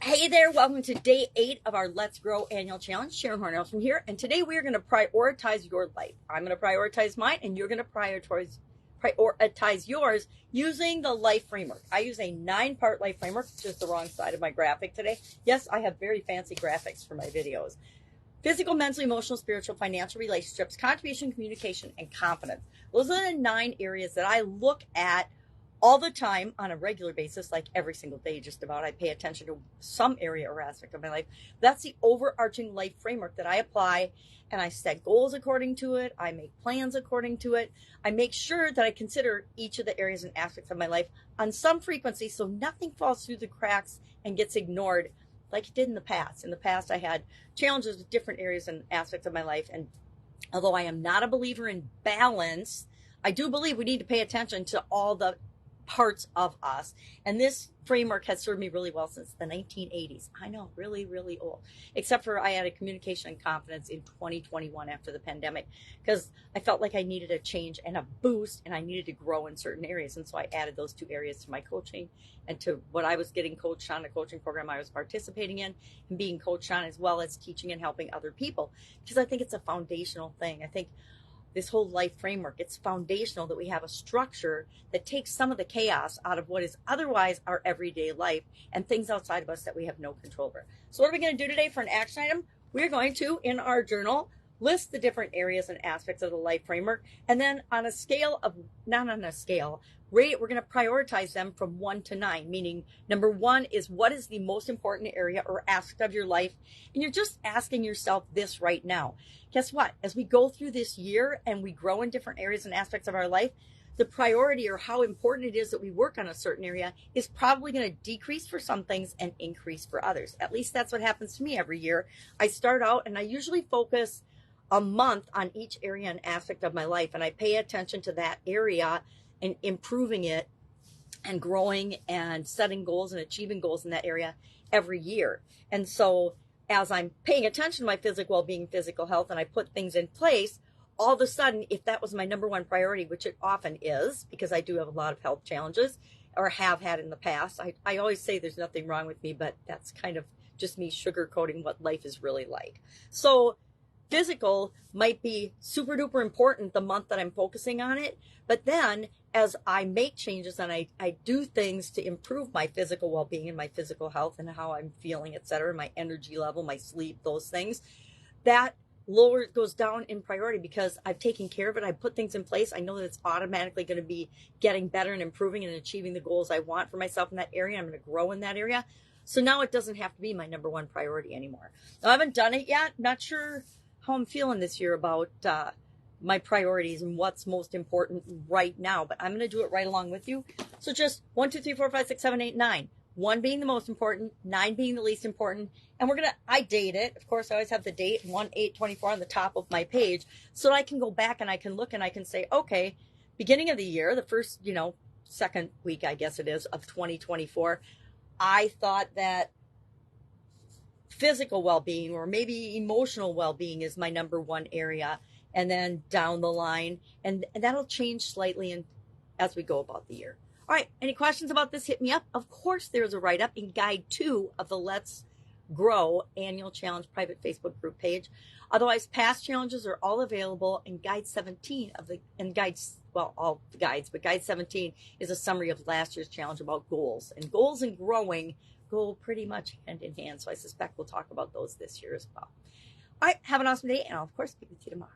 Hey there, welcome to day 8 of our Let's Grow annual challenge. Sharon Horne-Ellstrom here, and today we are going to prioritize your life. I'm going to prioritize mine, and you're going to prioritize yours using the life framework. I use a 9-part life framework, just the wrong side of my graphic today. Yes, I have very fancy graphics for my videos. Physical, mental, emotional, spiritual, financial, relationships, contribution, communication, and confidence. Those are the 9 areas that I look at all the time on a regular basis, like every single day, just about. I pay attention to some area or aspect of my life. That's the overarching life framework that I apply, and I set goals according to it. I make plans according to it. I make sure that I consider each of the areas and aspects of my life on some frequency so nothing falls through the cracks and gets ignored like it did in the past. In the past, I had challenges with different areas and aspects of my life, and although I am not a believer in balance, I do believe we need to pay attention to all the parts of us. And this framework has served me really well since the 1980s. I know, really, really old. Except for I added communication and confidence in 2021 after the pandemic, because I felt like I needed a change and a boost, and I needed to grow in certain areas. And so I added those 2 areas to my coaching and to what I was getting coached on, the coaching program I was participating in and being coached on, as well as teaching and helping other people, because I think it's a foundational thing. I think this whole life framework, it's foundational that we have a structure that takes some of the chaos out of what is otherwise our everyday life and things outside of us that we have no control over. So what are we going to do today for an action item? We're going to, in our journal, list the different areas and aspects of the life framework, and then on a scale of, not on a scale, rate, we're going to prioritize them from 1 to 9, meaning number 1 is what is the most important area or aspect of your life, and you're just asking yourself this right now. Guess what? As we go through this year and we grow in different areas and aspects of our life, the priority or how important it is that we work on a certain area is probably going to decrease for some things and increase for others. At least that's what happens to me every year. I start out and I usually focus a month on each area and aspect of my life, and I pay attention to that area and improving it and growing and setting goals and achieving goals in that area every year. And so as I'm paying attention to my physical well-being, physical health, and I put things in place, all of a sudden, if that was my number 1 priority, which it often is, because I do have a lot of health challenges or have had in the past, I always say there's nothing wrong with me, but that's kind of just me sugarcoating what life is really like. So physical might be super duper important the month that I'm focusing on it, but then as I make changes and I do things to improve my physical well-being and my physical health and how I'm feeling, etc., my energy level, my sleep, those things, that goes down in priority because I've taken care of it. I put things in place. I know that it's automatically going to be getting better and improving and achieving the goals I want for myself in that area. I'm going to grow in that area. So now it doesn't have to be my number 1 priority anymore. Now, I haven't done it yet. Not sure how I'm feeling this year about my priorities and what's most important right now, but I'm going to do it right along with you. So just 1, 2, 3, 4, 5, 6, 7, 8, 9. 1 being the most important, 9 being the least important. And I date it. Of course, I always have the date 1/8/24 on the top of my page so that I can go back and I can look and I can say, okay, beginning of the year, the first, second week, I guess it is, of 2024, I thought that physical well-being or maybe emotional well-being is my number 1 area, and then down the line, and that'll change slightly as we go about the year. All right, any questions about this, hit me up. Of course, there's a write-up in Guide 2 of the Let's Grow Annual Challenge private Facebook group page. Otherwise, past challenges are all available in Guide 17 all the guides, but Guide 17 is a summary of last year's challenge about goals. And goals and growing go pretty much hand in hand, so I suspect we'll talk about those this year as well. All right, have an awesome day, and I'll, of course, speak with you tomorrow.